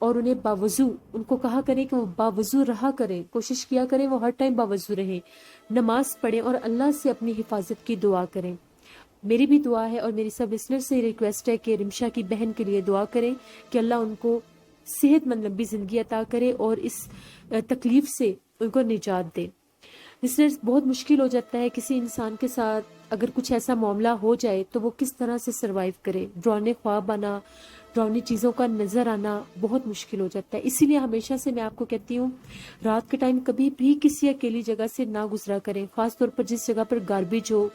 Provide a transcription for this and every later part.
اور انہیں باوضو ان کو کہا کریں کہ وہ باوضو رہا کریں، کوشش کیا کریں وہ ہر ٹائم باوضو رہیں، نماز پڑھیں اور اللہ سے اپنی حفاظت کی دعا کریں۔ میری بھی دعا ہے اور میری سب لسنر سے ریکویسٹ ہے کہ رمشا کی بہن کے لیے دعا کریں کہ اللہ ان کو صحت مند لمبی زندگی عطا کرے اور اس تکلیف سے ان کو نجات دے۔ لسنرز، بہت مشکل ہو جاتا ہے کسی انسان کے ساتھ اگر کچھ ایسا معاملہ ہو جائے تو وہ کس طرح سے سروائیو کرے۔ ڈراؤنے خواب آنا، ڈراؤنی چیزوں کا نظر آنا بہت مشکل ہو جاتا ہے۔ اسی لیے ہمیشہ سے میں آپ کو کہتی ہوں رات کے ٹائم کبھی بھی کسی اکیلی جگہ سے نہ گزرا کریں، خاص طور پر جس جگہ پر گاربیج ہو،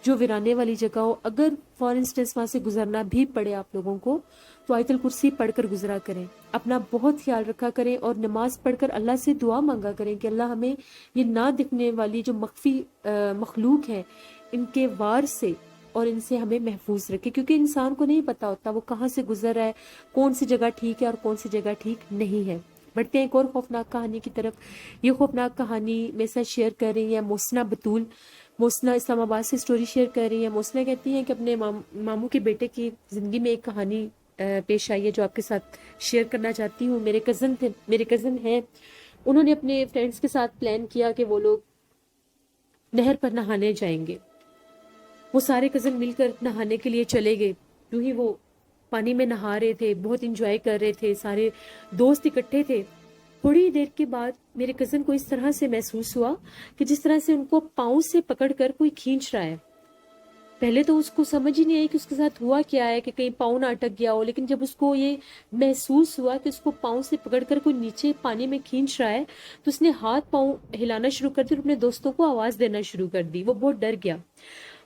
جو ویرانے والی جگہ ہو۔ اگر فار انسٹنس وہاں سے گزرنا بھی پڑے آپ لوگوں کو تو آیت الکرسی پڑھ کر گزرا کریں، اپنا بہت خیال رکھا کریں اور نماز پڑھ کر اللہ سے دعا مانگا کریں کہ اللہ ہمیں یہ نہ دکھنے والی جو مخفی مخلوق ہے ان کے وار سے اور ان سے ہمیں محفوظ رکھے، کیونکہ انسان کو نہیں پتا ہوتا وہ کہاں سے گزر رہا ہے، کون سی جگہ ٹھیک ہے اور کون سی جگہ ٹھیک نہیں ہے۔ بڑھتے ہیں ایک اور خوفناک کہانی کی طرف۔ یہ خوفناک کہانی میرے ساتھ شیئر کر رہی ہیں محسنہ بطول۔ محسنہ اسلام آباد سے سٹوری شیئر کر رہی ہیں۔ محسنہ کہتی ہیں کہ اپنے ماموں کے بیٹے کی زندگی میں ایک کہانی پیش آئی ہے جو آپ کے ساتھ شیئر کرنا چاہتی ہوں۔ میرے کزن ہیں، انہوں نے اپنے فرینڈس کے ساتھ پلان کیا کہ وہ لوگ نہر پر نہانے جائیں گے۔ وہ سارے کزن مل کر نہانے کے لیے چلے گئے۔ جو ہی وہ پانی میں نہا رہے تھے، بہت انجوائے کر رہے تھے، سارے دوست اکٹھے تھے۔ تھوڑی دیر کے بعد میرے کزن کو اس طرح سے محسوس ہوا کہ جس طرح سے ان کو پاؤں سے پکڑ کر کوئی کھینچ رہا ہے۔ پہلے تو اس کو سمجھ ہی نہیں آئی کہ اس کے ساتھ ہوا کیا ہے، کہ کہیں پاؤں نہ اٹک گیا ہو، لیکن جب اس کو یہ محسوس ہوا کہ اس کو پاؤں سے پکڑ کر کوئی نیچے پانی میں کھینچ رہا ہے تو اس نے ہاتھ پاؤں ہلانا شروع کر دی اور اپنے دوستوں کو آواز دینا شروع کر دی۔ وہ بہت ڈر گیا۔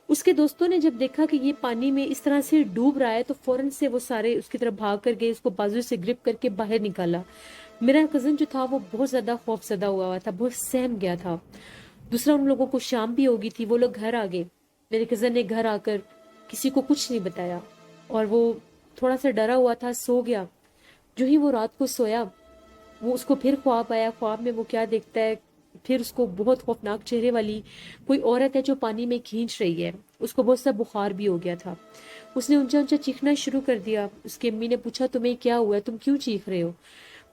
اس کے دوستوں نے جب دیکھا کہ یہ پانی میں اس طرح سے ڈوب رہا ہے تو فوراً سے وہ سارے اس کی طرف بھاگ کر گئے، اس کو بازو سے گرپ کر کے باہر نکالا۔ میرا کزن جو تھا وہ بہت زیادہ خوف زدہ ہوا تھا، بہت سہم گیا تھا۔ دوسرا ان لوگوں کو شام بھی ہو گئی تھی، وہ لوگ گھر آ گئے۔ میرے کزن نے گھر آ کر کسی کو کچھ نہیں بتایا اور وہ تھوڑا سا ڈرا ہوا تھا، سو گیا۔ جو ہی وہ رات کو سویا وہ اس کو پھر خواب آیا۔ خواب میں وہ کیا دیکھتا ہے، پھر اس کو بہت خوفناک چہرے والی کوئی عورت ہے جو پانی میں کھینچ رہی ہے۔ اس کو بہت سا بخار بھی ہو گیا تھا۔ اس نے اونچا اونچا چیخنا شروع کر دیا۔ اس کی امی نے پوچھا تمہیں کیا ہوا ہے، تم کیوں چیخ رہے ہو؟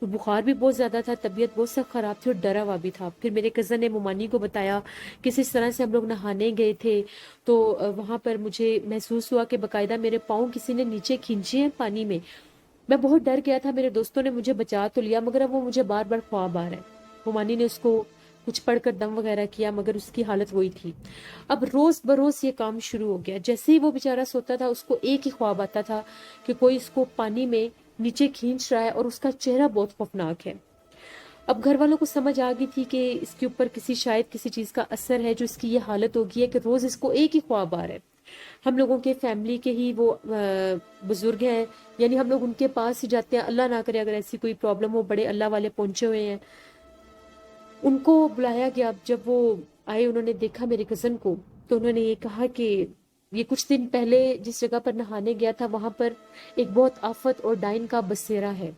وہ بخار بھی بہت زیادہ تھا، طبیعت بہت سخت خراب تھی اور ڈرا ہوا بھی تھا۔ پھر میرے کزن نے ممانی کو بتایا کہ اس طرح سے ہم لوگ نہانے گئے تھے تو وہاں پر مجھے محسوس ہوا کہ باقاعدہ میرے پاؤں کسی نے نیچے کھینچے ہیں پانی میں۔ میں بہت ڈر گیا تھا، میرے دوستوں نے مجھے بچا تو لیا مگر اب وہ مجھے بار بار خواب آ رہا ہے۔ ممانی نے اس کو کچھ پڑھ کر دم وغیرہ کیا مگر اس کی حالت وہی تھی۔ اب روز بروز یہ کام شروع ہو گیا۔ جیسے ہی وہ بیچارہ سوتا تھا اس کو ایک ہی خواب آتا تھا کہ کوئی اس کو پانی میں نیچے کھینچ رہا ہے اور اس کا چہرہ بہت خوفناک ہے۔ اب گھر والوں کو سمجھ آ گئی تھی کہ اس کے اوپر شاید کسی چیز کا اثر ہے جو اس کی یہ حالت ہوگی ہے کہ روز اس کو ایک ہی خواب آ رہا ہے۔ ہم لوگوں کے فیملی کے ہی وہ بزرگ ہیں، یعنی ہم لوگ ان کے پاس ہی جاتے ہیں، اللہ نہ کرے اگر ایسی کوئی پرابلم ہو، بڑے اللہ والے پہنچے ہوئے ہیں، ان کو بلایا گیا۔ جب وہ آئے انہوں نے دیکھا میرے کزن کو تو انہوں نے یہ کہا کہ یہ کچھ دن پہلے جس جگہ پر نہانے گیا تھا وہاں پر ایک بہت آفت اور ڈائن کا بسیرا ہے،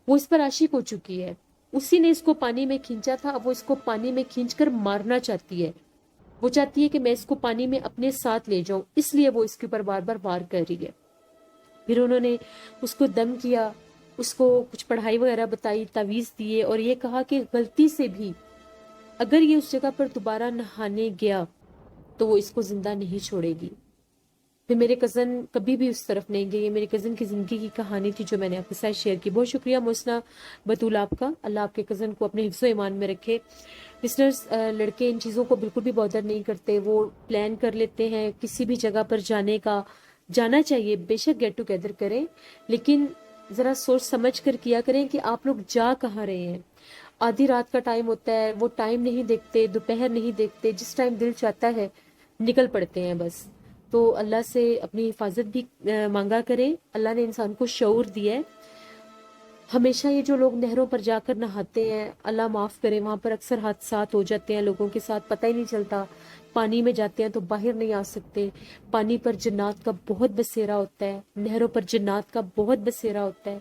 وہ اس پر عاشق ہو چکی ہے، اسی نے اس کو پانی میں کھینچا تھا، اب وہ اس کو پانی میں کھینچ کر مارنا چاہتی ہے، وہ چاہتی ہے کہ میں اس کو پانی میں اپنے ساتھ لے جاؤں، اس لیے وہ اس کے اوپر بار بار وار کر رہی ہے۔ پھر انہوں نے اس کو دم کیا، اس کو کچھ پڑھائی وغیرہ بتائی، تعویذ دیے اور یہ کہا کہ غلطی سے بھی اگر یہ اس جگہ پر دوبارہ نہانے گیا تو وہ اس کو زندہ نہیں چھوڑے گی۔ پھر میرے کزن کبھی بھی اس طرف نہیں گئے۔ یہ میرے کزن کی زندگی کی کہانی تھی جو میں نے آپ کے ساتھ شیئر کی۔ بہت شکریہ محسنہ بطول آپ کا، اللہ آپ کے کزن کو اپنے حفظ و ایمان میں رکھے۔ لسنرز، لڑکے ان چیزوں کو بالکل بھی بادر نہیں کرتے، وہ پلان کر لیتے ہیں کسی بھی جگہ پر جانے کا، جانا چاہیے بے شک، گیٹ ٹوگیدر کریں، لیکن ذرا سوچ سمجھ کر کیا کریں کہ آپ لوگ جا کہاں رہے ہیں۔ آدھی رات کا ٹائم ہوتا ہے، وہ ٹائم نہیں دیکھتے، دوپہر نہیں دیکھتے، جس ٹائم دل چاہتا ہے نکل پڑتے ہیں بس۔ تو اللہ سے اپنی حفاظت بھی مانگا کریں، اللہ نے انسان کو شعور دیا ہے۔ ہمیشہ یہ جو لوگ نہروں پر جا کر نہاتے ہیں، اللہ معاف کرے، وہاں پر اکثر حادثات ہو جاتے ہیں لوگوں کے ساتھ، پتہ ہی نہیں چلتا، پانی میں جاتے ہیں تو باہر نہیں آ سکتے۔ پانی پر جنات کا بہت بسیرا ہوتا ہے، نہروں پر جنات کا بہت بسیرا ہوتا ہے،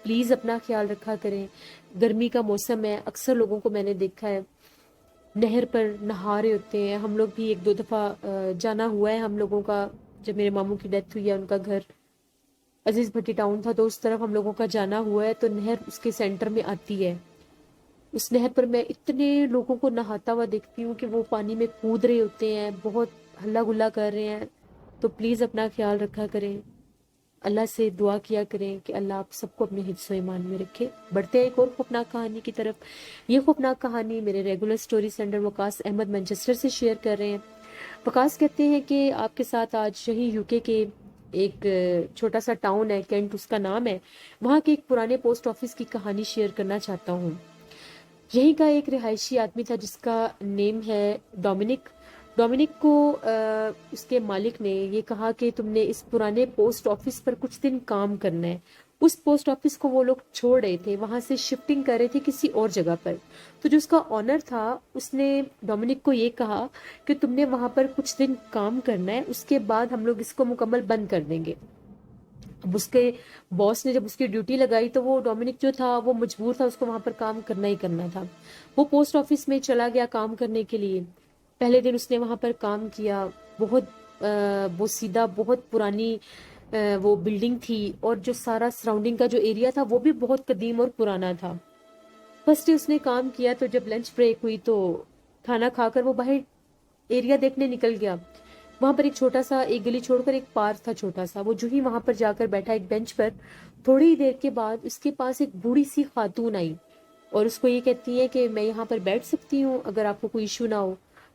پلیز اپنا خیال رکھا کریں۔ گرمی کا موسم ہے، اکثر لوگوں کو میں نے دیکھا ہے نہر پر نہا رہے ہوتے ہیں۔ ہم لوگ بھی ایک دو دفعہ جانا ہوا ہے ہم لوگوں کا، جب میرے ماموں کی ڈیتھ ہوئی ہے ان کا گھر عزیز بھٹی ٹاؤن تھا تو اس طرف ہم لوگوں کا جانا ہوا ہے، تو نہر اس کے سینٹر میں آتی ہے. اس نہر پر میں اتنے لوگوں کو نہاتا ہوا دیکھتی ہوں کہ وہ پانی میں کود رہے ہوتے ہیں، بہت ہلا گلا کر رہے ہیں. تو پلیز اپنا خیال رکھا کریں، اللہ سے دعا کیا کریں کہ اللہ آپ سب کو اپنے حفظ و ایمان میں رکھے. بڑھتے ہیں ایک اور خوفناک کہانی کی طرف. یہ خوفناک کہانی میرے ریگولر سٹوری سینڈر وقاص احمد مانچسٹر سے شیئر کر رہے ہیں. وقاص کہتے ہیں کہ آپ کے ساتھ آج یہی یو کے ایک چھوٹا سا ٹاؤن ہے، کینٹ اس کا نام ہے، وہاں کے ایک پرانے پوسٹ آفس کی کہانی شیئر کرنا چاہتا ہوں. یہی کا ایک رہائشی آدمی تھا جس کا نیم ہے ڈومینک. ڈومینک کو اس کے مالک نے یہ کہا کہ تم نے اس پرانے پوسٹ آفس پر کچھ دن کام کرنا ہے. اس پوسٹ آفس کو وہ لوگ چھوڑ رہے تھے، وہاں سے شفٹنگ کر رہے تھے کسی اور جگہ پر. تو جو اس کا آنر تھا اس نے ڈومینک کو یہ کہا کہ تم نے وہاں پر کچھ دن کام کرنا ہے، اس کے بعد ہم لوگ اس کو مکمل بند کر دیں گے. اب اس کے باس نے جب اس کی ڈیوٹی لگائی تو وہ ڈومینک جو تھا وہ مجبور تھا، اس کو وہاں پر کام کرنا ہی کرنا تھا. وہ پوسٹ آفس میں چلا گیا کام کرنے کے لیے. پہلے دن اس نے وہاں پر کام کیا. بہت وہ سیدھا بہت پرانی وہ بلڈنگ تھی، اور جو سارا سراؤنڈنگ کا جو ایریا تھا وہ بھی بہت قدیم اور پرانا تھا. فرسٹ ڈے اس نے کام کیا تو جب لنچ بریک ہوئی تو کھانا کھا کر وہ باہر ایریا دیکھنے نکل گیا. وہاں پر ایک چھوٹا سا ایک گلی چھوڑ کر ایک پارک تھا چھوٹا سا. وہ جو ہی وہاں پر جا کر بیٹھا ایک بینچ پر، تھوڑی ہی دیر کے بعد اس کے پاس ایک بوڑھی سی خاتون آئی اور اس کو یہ کہتی ہے کہ میں یہاں پر بیٹھ سکتی ہوں اگر آپ کو کوئی ایشو نہ ہو.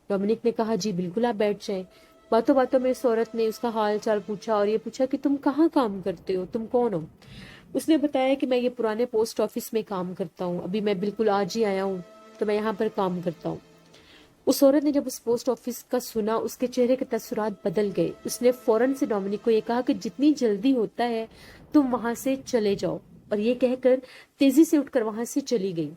ڈومینک نے کہا جی بالکل آپ بیٹھ جائیں. باتوں باتوں میں اس عورت نے اس کا حال چال پوچھا اور یہ پوچھا کہ تم کہاں کام کرتے ہو، تم کون ہو. اس نے بتایا کہ میں یہ پرانے پوسٹ آفس میں کام کرتا ہوں، ابھی میں بالکل آج ہی آیا ہوں تو میں یہاں پر کام کرتا ہوں. اس عورت نے جب اس پوسٹ آفس کا سنا اس کے چہرے کے تاثرات بدل گئے. اس نے فوراً سے ڈومینک کو یہ کہا کہ جتنی جلدی ہوتا ہے تم وہاں سے چلے جاؤ، اور یہ کہہ کر تیزی سے اٹھ کر وہاں سے چلی گئی.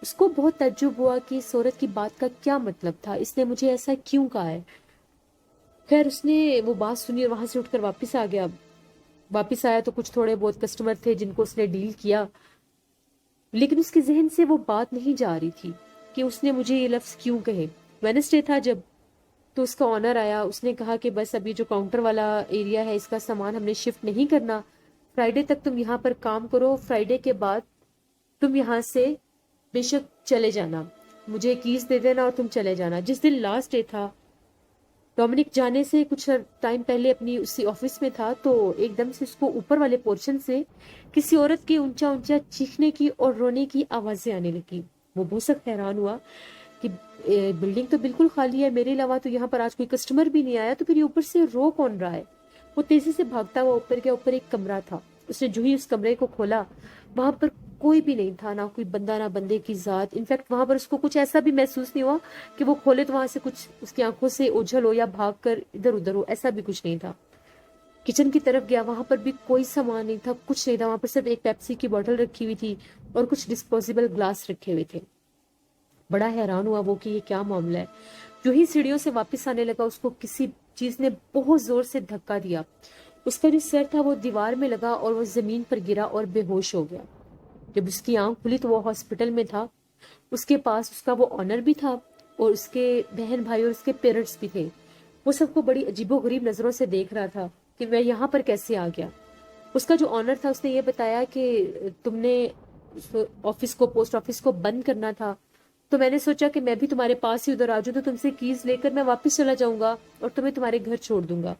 اس کو بہت تعجب ہوا کہ اس عورت کی بات کا کیا مطلب تھا، اس نے مجھے ایسا کیوں کہا ہے. خیر اس نے وہ بات سنی اور وہاں سے اٹھ کر واپس آ گیا. واپس آیا تو کچھ تھوڑے بہت کسٹمر تھے جن کو اس نے ڈیل کیا، لیکن اس کے ذہن سے وہ بات نہیں جا رہی تھی کہ اس نے مجھے یہ لفظ کیوں کہے. وینسڈے تھا جب، تو اس کا آنر آیا. اس نے کہا کہ بس ابھی جو کاؤنٹر والا ایریا ہے اس کا سامان ہم نے شفٹ نہیں کرنا، فرائیڈے تک تم یہاں پر کام کرو، فرائیڈے کے بعد تم یہاں سے بے شک چلے جانا، مجھے کیز دے دینا اور تم چلے جانا. جس دن لاسٹ ڈے تھا، ڈومینک جانے سے کچھ ٹائم پہلے اپنی اسی آفس میں تھا تو ایک دم سے اس کو اوپر والے پورشن سے کسی عورت کی اونچا اونچا چیخنے کی اور رونے کی آوازیں آنے لگی. وہ بہت سخت حیران ہوا کہ بلڈنگ تو بالکل خالی ہے، میرے علاوہ تو یہاں پر آج کوئی کسٹمر بھی نہیں آیا، تو پھر یہ اوپر سے رو کون رہا ہے. وہ تیزی سے بھاگتا ہوا اوپر گیا. اوپر ایک کمرہ تھا. اس نے جو ہی اس کمرے کو کھولا وہاں پر کوئی بھی نہیں تھا، نہ کوئی بندہ نہ بندے کی ذات. انفیکٹ وہاں پر اس کو کچھ ایسا بھی محسوس نہیں ہوا کہ وہ کھولے تو وہاں سے کچھ اس کی آنکھوں سے اوجھل ہو یا بھاگ کر ادھر ادھر ہو، ایسا بھی کچھ نہیں تھا. کچن کی طرف گیا، وہاں پر بھی کوئی سامان نہیں تھا، کچھ نہیں تھا. وہاں پر صرف ایک پیپسی کی بوتل رکھی ہوئی تھی اور کچھ ڈسپوزیبل گلاس رکھے ہوئے تھے. بڑا حیران ہوا وہ کہ یہ کیا معاملہ ہے. جو ہی سیڑھیوں سے واپس آنے لگا اس کو کسی چیز نے بہت زور سے دھکا دیا. اس کا جو سر تھا وہ دیوار میں لگا اور وہ زمین پر گرا اور بے ہوش ہو گیا. جب اس کی آنکھ کھلی تو وہ ہاسپٹل میں تھا. اس کے پاس اس کا وہ آنر بھی تھا اور اس کے بہن بھائی اور اس کے پیرنٹس بھی تھے. وہ سب کو بڑی عجیب و غریب نظروں سے دیکھ رہا تھا کہ میں یہاں پر کیسے آ گیا. اس کا جو آنر تھا اس نے یہ بتایا کہ تم نے آفس کو پوسٹ آفس کو بند کرنا تھا تو میں نے سوچا کہ میں بھی تمہارے پاس ہی ادھر آ جاؤں تو تم سے کیز لے کر میں واپس چلا جاؤں گا اور تمہیں تمہارے گھر چھوڑ دوں گا.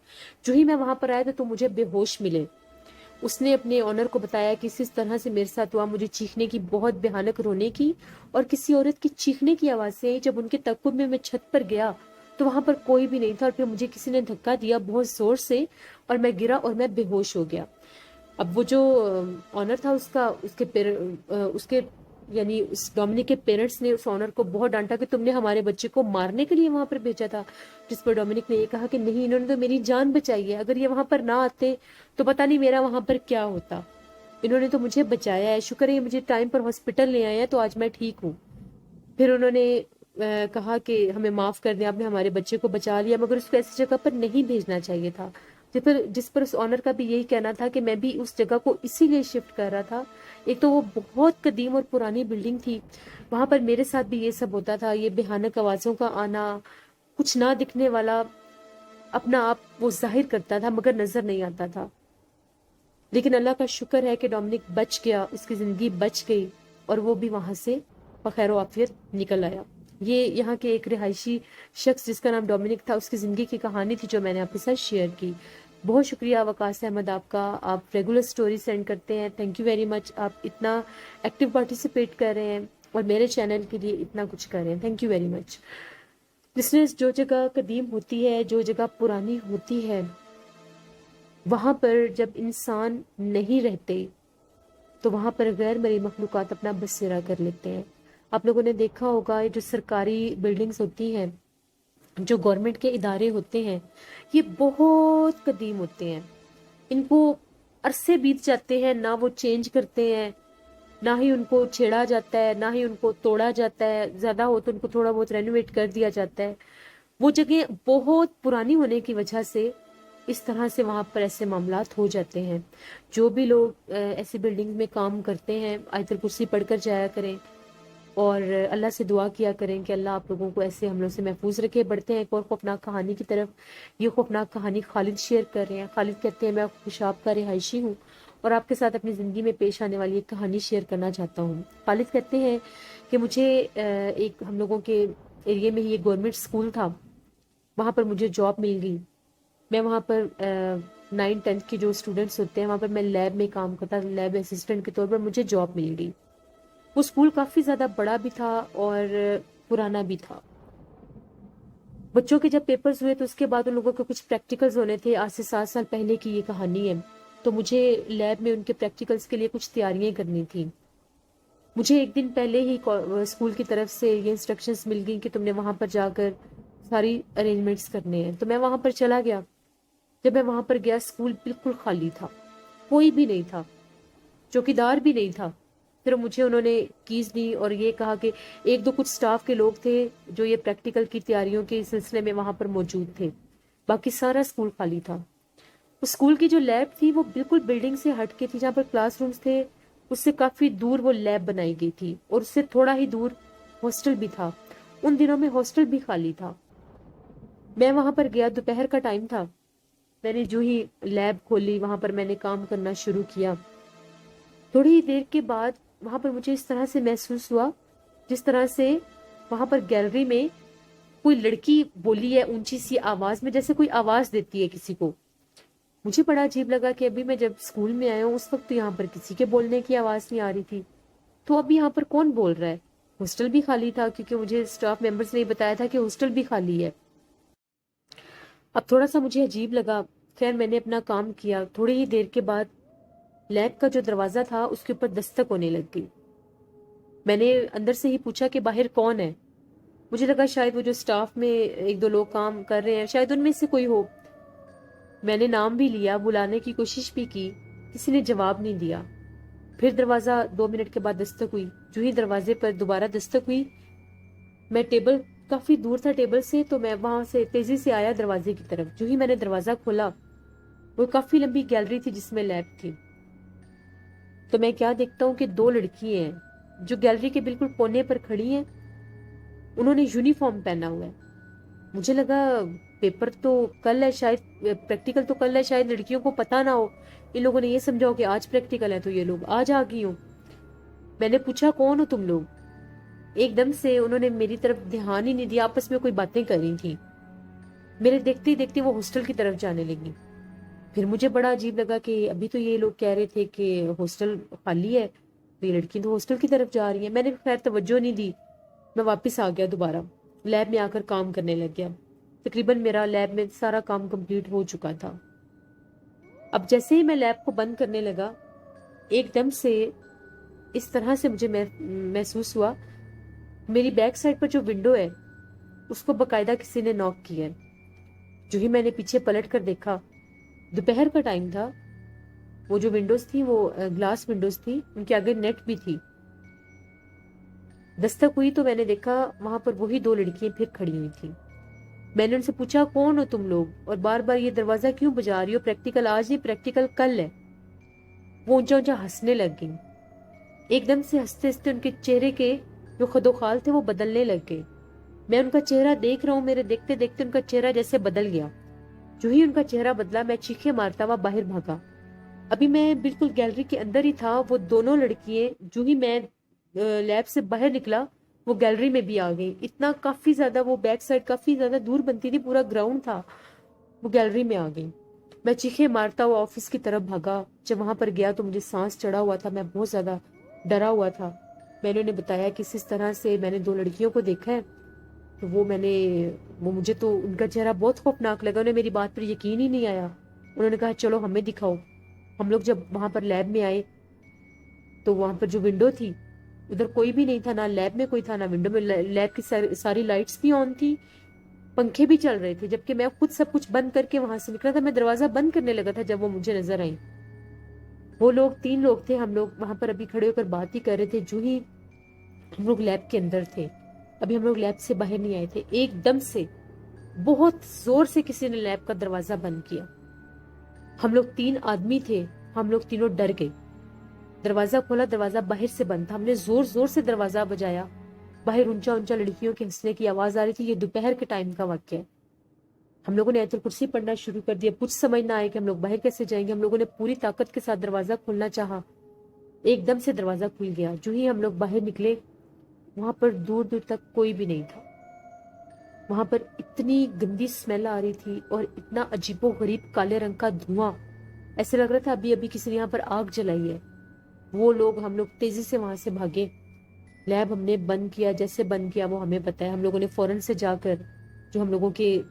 جو ہی میں وہاں پر آیا تو تم مجھے بے ہوش ملے. اس نے اپنے آنر کو بتایا کہ اس طرح سے میرے ساتھ ہوا، مجھے چیخنے کی بہت بھیانک رونے کی اور کسی عورت کی چیخنے کی آوازیں آئی. جب ان کے تعقب میں چھت پر گیا تو وہاں پر کوئی بھی نہیں تھا اور پھر مجھے کسی نے دھکا دیا بہت زور سے اور میں گرا اور میں بے ہوش ہو گیا. اب وہ جو آنر تھا اس کے یعنی اس ڈومینک کے پیرنٹس نے اس آنر کو بہت ڈانٹا کہ تم نے ہمارے بچے کو مارنے کے لیے وہاں پر بھیجا تھا. جس پر ڈومینک نے یہ کہا کہ نہیں، انہوں نے تو میری جان بچائی ہے، اگر یہ وہاں پر نہ آتے تو پتہ نہیں میرا وہاں پر کیا ہوتا. انہوں نے تو مجھے بچایا ہے، شکر ہے یہ مجھے ٹائم پر ہاسپٹل لے آئے ہیں تو آج میں ٹھیک ہوں. پھر انہوں نے کہا کہ ہمیں معاف کر دیں، آپ نے ہمارے بچے کو بچا لیا، مگر اس کو ایسی جگہ پر نہیں بھیجنا چاہیے تھا. جس پر اس آنر کا بھی یہی کہنا تھا کہ میں بھی اس جگہ کو اسی لیے شفٹ کر رہا تھا. ایک تو وہ بہت قدیم اور پرانی بلڈنگ تھی، وہاں پر میرے ساتھ بھی یہ سب ہوتا تھا، یہ بھیانک آوازوں کا آنا، کچھ نہ دکھنے والا اپنا آپ وہ ظاہر کرتا تھا مگر نظر نہیں آتا تھا. لیکن اللہ کا شکر ہے کہ ڈومینک بچ گیا، اس کی زندگی بچ گئی اور وہ بھی وہاں سے بخیر و عافیت نکل آیا۔ یہ یہاں کے ایک رہائشی شخص جس کا نام ڈومینک تھا، اس کی زندگی کی کہانی تھی جو میں نے آپ کے ساتھ شیئر کی۔ بہت شکریہ وقاص احمد آپ کا، آپ ریگولر سٹوری سینڈ کرتے ہیں، تھینک یو ویری مچ۔ آپ اتنا ایکٹیو پارٹیسپیٹ کر رہے ہیں اور میرے چینل کے لیے اتنا کچھ کر رہے ہیں، thank you very much. Listeners, جو جگہ قدیم ہوتی ہے، جو جگہ پرانی ہوتی ہے، وہاں پر جب انسان نہیں رہتے تو وہاں پر غیر مرئی مخلوقات اپنا بسیرا کر لیتے ہیں۔ آپ لوگوں نے دیکھا ہوگا جو سرکاری بلڈنگز ہوتی ہیں، جو گورنمنٹ کے ادارے ہوتے ہیں، یہ بہت قدیم ہوتے ہیں، ان کو عرصے بیت جاتے ہیں، نہ وہ چینج کرتے ہیں، نہ ہی ان کو چھیڑا جاتا ہے، نہ ہی ان کو توڑا جاتا ہے، زیادہ ہو تو ان کو تھوڑا بہت رینوویٹ کر دیا جاتا ہے۔ وہ جگہ بہت پرانی ہونے کی وجہ سے اس طرح سے وہاں پر ایسے معاملات ہو جاتے ہیں۔ جو بھی لوگ ایسی بلڈنگ میں کام کرتے ہیں، آیت الکرسی پڑھ کر جایا کریں اور اللہ سے دعا کیا کریں کہ اللہ آپ لوگوں کو ایسے حملوں سے محفوظ رکھے۔ بڑھتے ہیں ایک اور خوفناک کہانی کی طرف۔ یہ خوفناک کہانی خالد شیئر کر رہے ہیں۔ خالد کہتے ہیں میں خوشاب کا رہائشی ہوں اور آپ کے ساتھ اپنی زندگی میں پیش آنے والی ایک کہانی شیئر کرنا چاہتا ہوں۔ خالد کہتے ہیں کہ مجھے ایک ہم لوگوں کے ایریے میں ہی ایک گورنمنٹ اسکول تھا، وہاں پر مجھے جاب مل گئی۔ میں وہاں پر 9th-10th کے جو اسٹوڈنٹس ہوتے ہیں وہاں پر میں لیب میں کام کرتا، لیب اسسٹنٹ کے طور پر مجھے جاب مل گئی۔ وہ اسکول کافی زیادہ بڑا بھی تھا اور پرانا بھی تھا۔ بچوں کے جب پیپرز ہوئے تو اس کے بعد ان لوگوں کے کچھ پریکٹیکلز ہونے تھے، آج سے 7 سال پہلے کی یہ کہانی ہے۔ تو مجھے لیب میں ان کے پریکٹیکلز کے لیے کچھ تیاریاں کرنی تھیں۔ مجھے ایک دن پہلے ہی اسکول کی طرف سے یہ انسٹرکشنز مل گئی کہ تم نے وہاں پر جا کر ساری ارینجمنٹس کرنے ہیں۔ تو میں وہاں پر چلا گیا۔ جب میں وہاں پر گیا اسکول بالکل خالی تھا، کوئی بھی نہیں تھا، چوکیدار بھی نہیں تھا۔ پھر مجھے انہوں نے کیز دی اور یہ کہا کہ ایک دو کچھ سٹاف کے لوگ تھے جو یہ پریکٹیکل کی تیاریوں کے سلسلے میں وہاں پر موجود تھے، باقی سارا اسکول خالی تھا۔ اسکول کی جو لیب تھی وہ بالکل بلڈنگ سے ہٹ کے تھی، جہاں پر کلاس رومز تھے اس سے کافی دور وہ لیب بنائی گئی تھی اور اس سے تھوڑا ہی دور ہاسٹل بھی تھا۔ ان دنوں میں ہاسٹل بھی خالی تھا۔ میں وہاں پر گیا، دوپہر کا ٹائم تھا۔ میں نے جو ہی لیب کھولی وہاں پر میں نے کام کرنا شروع کیا۔ تھوڑی ہی دیر کے بعد وہاں پر مجھے اس طرح سے محسوس ہوا جس طرح سے وہاں پر گیلری میں کوئی لڑکی بولی ہے اونچی سی آواز میں، جیسے کوئی آواز دیتی ہے کسی کو۔ مجھے بڑا عجیب لگا کہ ابھی میں جب اسکول میں آیا ہوں اس وقت تو یہاں پر کسی کے بولنے کی آواز نہیں آ رہی تھی، تو اب یہاں پر کون بول رہا ہے؟ ہاسٹل بھی خالی تھا کیونکہ مجھے اسٹاف ممبرز نے بتایا تھا کہ ہاسٹل بھی خالی ہے۔ اب تھوڑا سا مجھے عجیب لگا، خیر میں نے اپنا کام کیا۔ تھوڑی ہی دیر کے بعد لیب کا جو دروازہ تھا اس کے اوپر دستک ہونے لگ گئی۔ میں نے اندر سے ہی پوچھا کہ باہر کون ہے؟ مجھے لگا شاید وہ جو سٹاف میں ایک دو لوگ کام کر رہے ہیں شاید ان میں سے کوئی ہو۔ میں نے نام بھی لیا، بلانے کی کوشش بھی کی، کسی نے جواب نہیں دیا۔ پھر دروازہ 2 منٹ کے بعد دستک ہوئی۔ جو ہی دروازے پر دوبارہ دستک ہوئی، میں ٹیبل کافی دور تھا ٹیبل سے، تو میں وہاں سے تیزی سے آیا دروازے کی طرف۔ جو ہی میں نے دروازہ کھولا، وہ کافی لمبی گیلری تھی جس میں لیب تھی۔ تو میں کیا دیکھتا ہوں کہ 2 لڑکی ہیں جو گیلری کے بالکل کونے پر کھڑی ہیں۔ انہوں نے یونیفارم پہنا ہوا ہے۔ مجھے لگا پیپر تو کل ہے، شاید پریکٹیکل تو کل ہے، شاید لڑکیوں کو پتہ نہ ہو، ان لوگوں نے یہ سمجھا ہو کہ آج پریکٹیکل ہے تو یہ لوگ آج آ گئی ہوں۔ میں نے پوچھا کون ہو تم لوگ؟ ایک دم سے انہوں نے میری طرف دھیان ہی نہیں دیا، آپس میں کوئی باتیں کر رہی تھیں۔ میرے دیکھتے ہی دیکھتے وہ ہاسٹل کی طرف جانے لگی۔ پھر مجھے بڑا عجیب لگا کہ ابھی تو یہ لوگ کہہ رہے تھے کہ ہاسٹل خالی ہے، تو یہ لڑکی تو ہاسٹل کی طرف جا رہی ہے۔ میں نے خیر توجہ نہیں دی، میں واپس آ گیا، دوبارہ لیب میں آ کر کام کرنے لگ گیا۔ تقریباً میرا لیب میں سارا کام کمپلیٹ ہو چکا تھا۔ اب جیسے ہی میں لیب کو بند کرنے لگا، ایک دم سے اس طرح سے مجھے محسوس ہوا، میری بیک سائڈ پر جو ونڈو ہے اس کو باقاعدہ کسی نے ناک کیا ہے۔ جو ہی میں نے پیچھے پلٹ کر دیکھا، دوپہر کا ٹائم تھا، وہ جو ونڈوز تھی وہ گلاس ونڈوز تھی، ان کے آگے نیٹ بھی تھی۔ دستک ہوئی تو میں نے دیکھا وہاں پر وہی 2 لڑکیاں پھر کھڑی ہوئی تھیں۔ میں نے ان سے پوچھا کون ہو تم لوگ اور بار بار یہ دروازہ کیوں بجا رہی ہو؟ پریکٹیکل آج نہیں، پریکٹیکل کل ہے۔ وہ اونچا اونچا ہنسنے لگ گئی۔ ایک دم سے ہنستے ہنستے ان کے چہرے کے جو خد و خال تھے وہ بدلنے لگ گئے۔ میں ان کا چہرہ دیکھ رہا ہوں، میرے دیکھتے دیکھتے ان کا چہرہ جیسے بدل گیا۔ جو ہی ان کا چہرہ بدلا، میں چیخے مارتا ہوا باہر بھاگا۔ ابھی میں بالکل گیلری کے اندر ہی تھا، وہ دونوں لڑکیاں جو ہی میں لیب سے باہر نکلا وہ گیلری میں بھی آ گئی. اتنا کافی زیادہ وہ بیک سائڈ کافی زیادہ دور بنتی تھی، پورا گراؤنڈ تھا، وہ گیلری میں آ گئی. میں چیخے مارتا ہوا آفس کی طرف بھاگا. جب وہاں پر گیا تو مجھے سانس چڑھا ہوا تھا، میں بہت زیادہ ڈرا ہوا تھا. میں نے انہیں بتایا کہ اس طرح سے میں نے 2 لڑکیوں کو دیکھا ہے. تو وہ مجھے تو ان کا چہرہ بہت خوفناک لگا، انہیں میری بات پر یقین ہی نہیں آیا. انہوں نے کہا چلو ہمیں دکھاؤ. ہم لوگ جب وہاں پر لیب میں آئے تو وہاں پر جو ونڈو تھی ادھر کوئی بھی نہیں تھا، نہ لیب میں کوئی تھا نہ ونڈو میں. لیب کی ساری لائٹس بھی آن تھی، پنکھے بھی چل رہے تھے، جبکہ میں خود سب کچھ بند کر کے وہاں سے نکلا تھا. میں دروازہ بند کرنے لگا تھا جب وہ مجھے نظر آئی. وہ لوگ 3 لوگ تھے، ہم لوگ وہاں پر ابھی کھڑے ہو کر بات ہی کر رہے تھے. جو ہی ہم لوگ لیب کے اندر تھے، ابھی ہم لوگ لیب سے باہر نہیں آئے تھے، ایک دم سے بہت زور سے کسی نے لیب کا دروازہ بند کیا. ہم لوگ 3 آدمی تھے، ہم لوگ تینوں ڈر گئے. دروازہ کھولا، دروازہ باہر سے بند تھا. ہم نے زور زور سے دروازہ بجایا. باہر اونچا اونچا لڑکیوں کے ہنسنے کی آواز آ رہی تھی. یہ دوپہر کے ٹائم کا واقعہ ہے. ہم لوگوں نے آیت الکرسی پڑھنا شروع کر دیا. کچھ سمجھ نہ آئے کہ ہم لوگ باہر کیسے جائیں گے. ہم لوگوں نے پوری طاقت کے ساتھ دروازہ کھولنا چاہا، ایک دم سے دروازہ کھل گیا. جو ہی ہم لوگ باہر نکلے وہاں پر دور دور تک کوئی بھی نہیں تھا. وہاں پر اتنی گندی اسمیل آ رہی تھی اور اتنا عجیب و غریب کالے رنگ کا دھواں، ایسے لگ رہا تھا ابھی ابھی کسی نے یہاں پر آگ جلائی ہے. وہ لوگ، ہم لوگ تیزی سے وہاں سے بھاگے. لیب ہم نے بند کیا، جیسے بند کیا وہ ہمیں بتایا. ہم لوگوں نے فوراً سے جا کر جو ہم لوگوں کے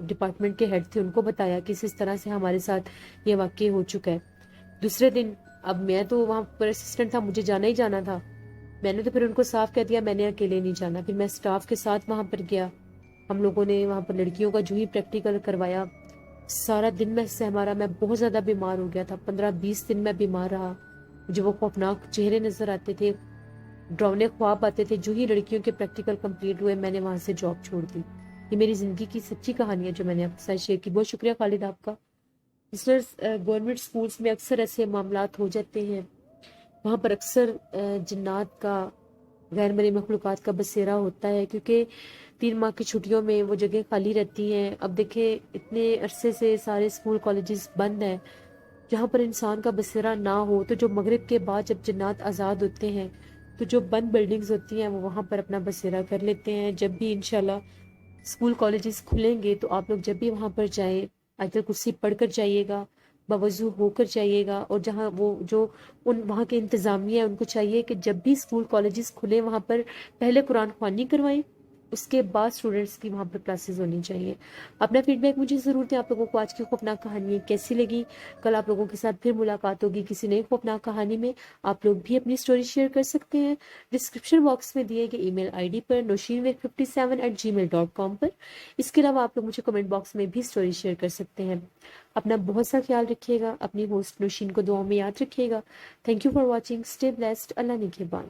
ڈپارٹمنٹ کے ہیڈ تھے ان کو بتایا کہ اس طرح سے ہمارے ساتھ یہ واقعہ ہو چکا ہے. دوسرے دن اب میں تو وہاں پر اسسٹنٹ تھا، مجھے جانا ہی جانا تھا. میں نے تو پھر ان کو صاف کہہ دیا میں نے اکیلے نہیں جانا. پھر میں سٹاف کے ساتھ وہاں پر گیا. ہم لوگوں نے وہاں پر لڑکیوں کا جو ہی پریکٹیکل کروایا. سارا دن میں سے ہمارا، میں بہت زیادہ بیمار ہو گیا تھا. 15-20 دن میں بیمار رہا. مجھے وہ خوفناک چہرے نظر آتے تھے، ڈراؤنے خواب آتے تھے. جو ہی لڑکیوں کے پریکٹیکل کمپلیٹ ہوئے میں نے وہاں سے جاب چھوڑ دی. یہ میری زندگی کی سچی کہانی ہے جو میں نے آپ کے ساتھ شیئر کی. بہت شکریہ خالد آپ کا. گورنمنٹ سکولز میں اکثر ایسے معاملات ہو جاتے ہیں. وہاں پر اکثر جنات کا، غیر مرئی مخلوقات کا بسیرا ہوتا ہے، کیونکہ 3 ماہ کی چھٹیوں میں وہ جگہیں خالی رہتی ہیں. اب دیکھیں اتنے عرصے سے سارے اسکول کالجز بند ہیں. جہاں پر انسان کا بسیرا نہ ہو تو جو مغرب کے بعد جب جنات آزاد ہوتے ہیں تو جو بند بلڈنگز ہوتی ہیں وہ وہاں پر اپنا بسیرا کر لیتے ہیں. جب بھی انشاءاللہ اسکول کالجز کھلیں گے تو آپ لوگ جب بھی وہاں پر جائیں آیت الکرسی پڑھ کر جائیے گا، باوضو ہو کر جائیے گا. اور جہاں وہ جو وہاں کے انتظامیہ ان کو چاہیے کہ جب بھی اسکول کالجز کھلیں وہاں پر پہلے قرآن خوانی کروائیں، اس کے بعد اسٹوڈنٹس کی وہاں پر کلاسز ہونی چاہیے. اپنا فیڈ بیک مجھے ضرور دیں. آپ لوگوں کو آج کی خوفناک کہانی کیسی لگی؟ کل آپ لوگوں کے ساتھ پھر ملاقات ہوگی کسی نئی خوفناک کہانی میں. آپ لوگ بھی اپنی سٹوری شیئر کر سکتے ہیں ڈسکرپشن باکس میں دیے گئے ای میل آئی ڈی پر noshinweg57@gmail.com پر. اس کے علاوہ آپ لوگ مجھے کمنٹ باکس میں بھی سٹوری شیئر کر سکتے ہیں. اپنا بہت سا خیال رکھیے گا. اپنی ہوسٹ نوشین کو دعاؤں میں یاد رکھیے گا. Thank you for watching. Stay blessed. اللہ نگہبان.